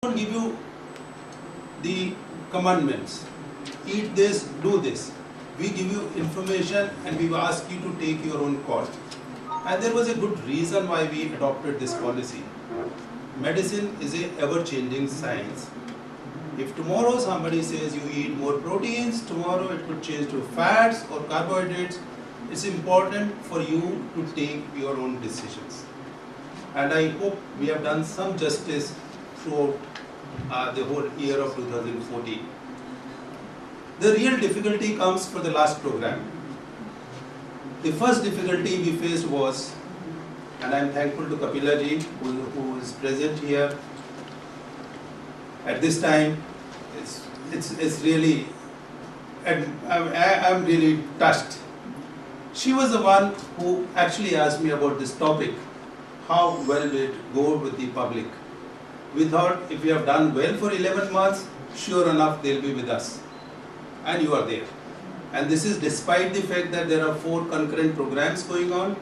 don't give you the commandments. Eat this, do this. We give you information and we ask you to take your own call. And there was a good reason why we adopted this policy. Medicine is a ever-changing science. If tomorrow somebody says you eat more proteins, tomorrow it could change to fats or carbohydrates. It's important for you to take your own decisions. And I hope we have done some justice throughout the whole year of 2014. The real difficulty comes for the last program. The first difficulty we faced was, and I am thankful to Kapila ji who is present here at this time. It's really, I'm really touched. She was the one who actually asked me about this topic. How well did it go with the public? We thought if we have done well for 11 months, sure enough they'll be with us. And you are there. And this is despite the fact that there are 4 concurrent programs going on.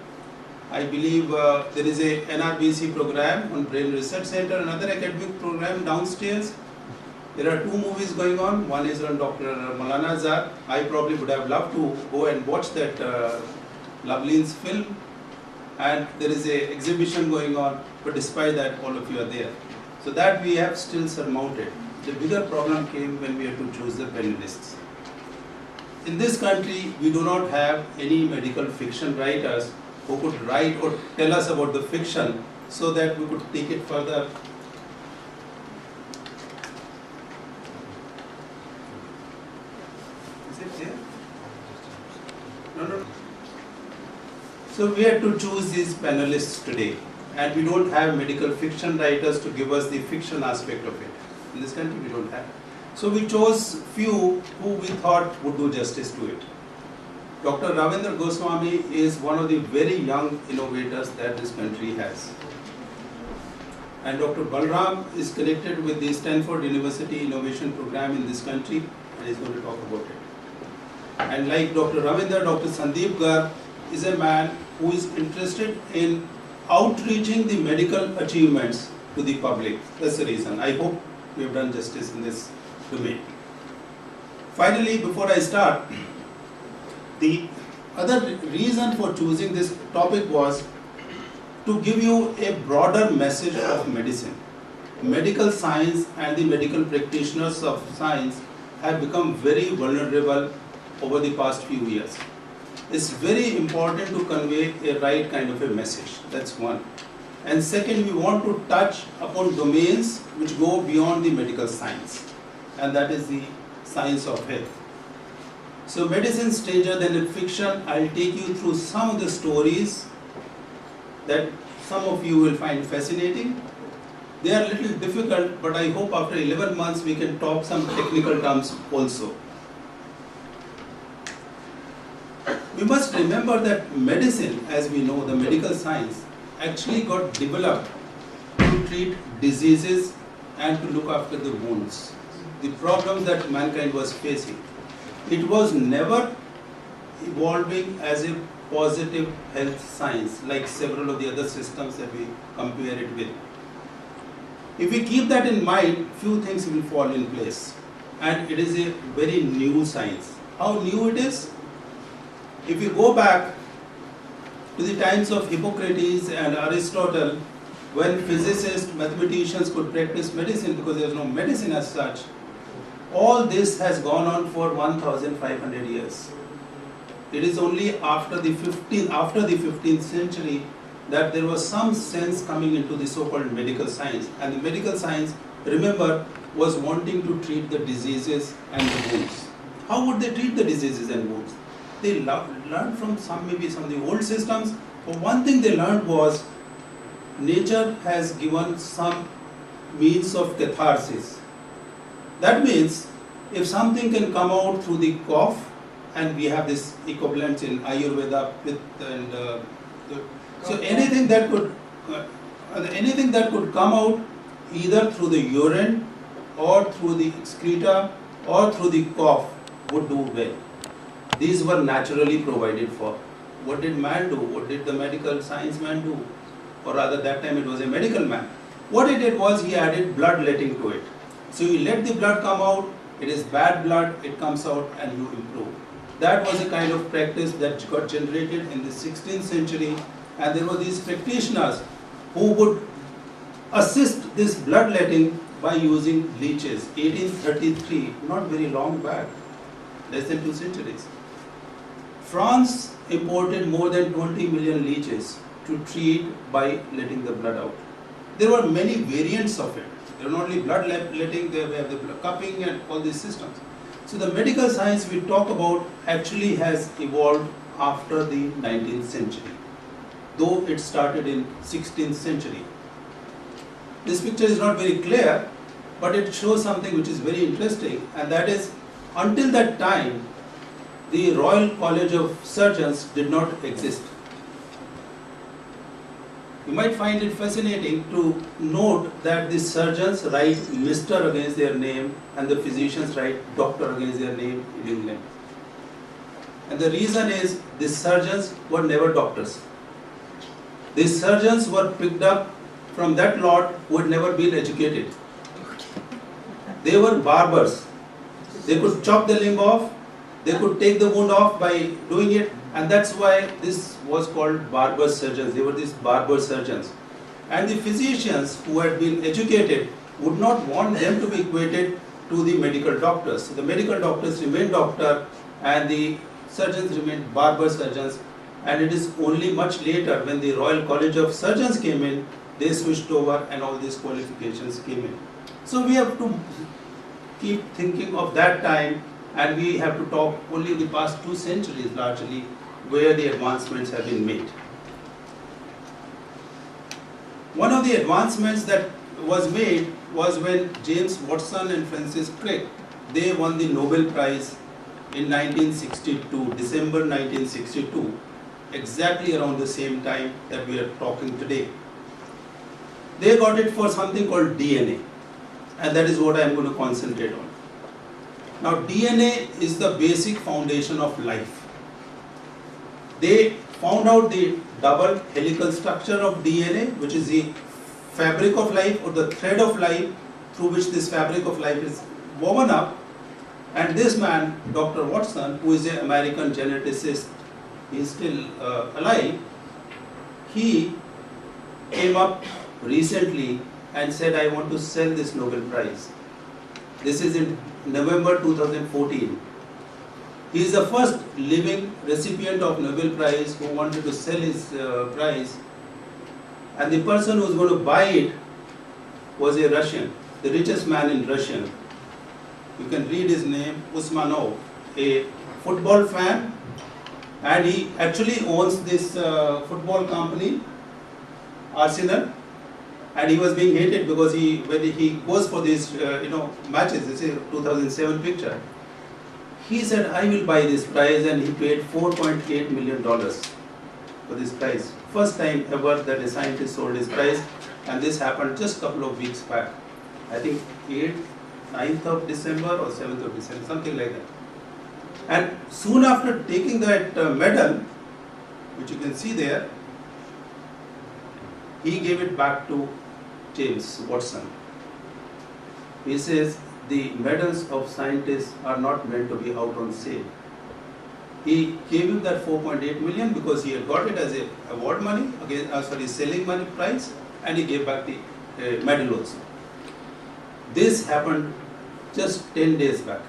I believe there is a NRBC program on Brain Research Center, another academic program downstairs. There are 2 movies going on. One is on Dr. Maulana Azad. I probably would have loved to go and watch that Lovelin's film. And there is an exhibition going on, but despite that, all of you are there. So that we have still surmounted. The bigger problem came when we had to choose the panelists. In this country, we do not have any medical fiction writers who could write or tell us about the fiction so that we could take it further. Is it there? No. So we had to choose these panelists today, and we don't have medical fiction writers to give us the fiction aspect of it. In this country, we don't have. So we chose few who we thought would do justice to it. Dr. Ravindra Goswami is one of the very young innovators that this country has. And Dr. Balram is connected with the Stanford University Innovation Program in this country and is going to talk about it. And like Dr. Ravindra, Dr. Sandeep Garg is a man who is interested in outreaching the medical achievements to the public. That's the reason. I hope we have done justice in this domain. Finally, before I start, the other reason for choosing this topic was to give you a broader message of medicine. Medical science and the medical practitioners of science have become very vulnerable over the past few years. It's very important to convey a right kind of a message. That's one. And second, we want to touch upon domains which go beyond the medical science, and that is the science of health. So medicine stranger than fiction. I'll take you through some of the stories that some of you will find fascinating. They are a little difficult, but I hope after 11 months we can talk some technical terms also. We must remember that medicine, as we know, the medical science, actually got developed to treat diseases and to look after the wounds, the problems that mankind was facing. It was never evolving as a positive health science like several of the other systems that we compare it with. If we keep that in mind, few things will fall in place, and it is a very new science. How new it is? If you go back to the times of Hippocrates and Aristotle, when physicists, mathematicians could practice medicine because there was no medicine as such, all this has gone on for 1,500 years. It is only after the 15th century that there was some sense coming into the so-called medical science. And the medical science, remember, was wanting to treat the diseases and the wounds. How would they treat the diseases and wounds? They learned from maybe some of the old systems. But one thing they learned was nature has given some means of catharsis. That means if something can come out through the cough, and we have this equivalent in Ayurveda, so anything that could come out either through the urine or through the excreta or through the cough would do well. These were naturally provided for. What did man do? What did the medical science man do? Or rather, that time it was a medical man. What he did was he added bloodletting to it. So you let the blood come out, it is bad blood, it comes out and you improve. That was a kind of practice that got generated in the 16th century, and there were these practitioners who would assist this bloodletting by using leeches. 1833, not very long back, less than 2 centuries. France imported more than 20 million leeches to treat by letting the blood out. There were many variants of it. There were not only bloodletting, they have the cupping and all these systems. So the medical science we talk about actually has evolved after the 19th century, though it started in 16th century. This picture is not very clear, but it shows something which is very interesting, and that is, until that time, the Royal College of Surgeons did not exist. You might find it fascinating to note that the surgeons write Mr. against their name and the physicians write Doctor against their name in England. And the reason is, the surgeons were never doctors. The surgeons were picked up from that lot who had never been educated. They were barbers. They could chop the limb off, they could take the wound off by doing it, and that's why this was called barber surgeons. They were these barber surgeons. And the physicians who had been educated would not want them to be equated to the medical doctors. So the medical doctors remained doctor and the surgeons remained barber surgeons, and it is only much later when the Royal College of Surgeons came in, they switched over and all these qualifications came in. So we have to keep thinking of that time, and we have to talk only the past 2 centuries largely where the advancements have been made. One of the advancements that was made was when James Watson and Francis Crick, they won the Nobel Prize in 1962, December 1962, exactly around the same time that we are talking today. They got it for something called DNA, and that is what I am going to concentrate on. Now, DNA is the basic foundation of life. They found out the double helical structure of DNA, which is the fabric of life or the thread of life through which this fabric of life is woven up. And this man, Dr. Watson, who is an American geneticist, he is still alive, he came up recently and said, I want to sell this Nobel Prize. This is in November 2014. He is the first living recipient of Nobel Prize who wanted to sell his prize, and the person who was going to buy it was a Russian, the richest man in Russia. You can read his name, Usmanov, a football fan, and he actually owns this football company, Arsenal, and he was being hated because when he goes for these matches, this is a 2007 picture. He said, I will buy this prize, and he paid $4.8 million for this prize. First time ever that a scientist sold his prize, and this happened just a couple of weeks back. I think 9th of December or 7th of December, something like that. And soon after taking that medal, which you can see there, he gave it back to James Watson. He says, the medals of scientists are not meant to be out on sale. He gave him that 4.8 million because he had got it as a award money, selling money prize, and he gave back the medal also. This happened just 10 days back.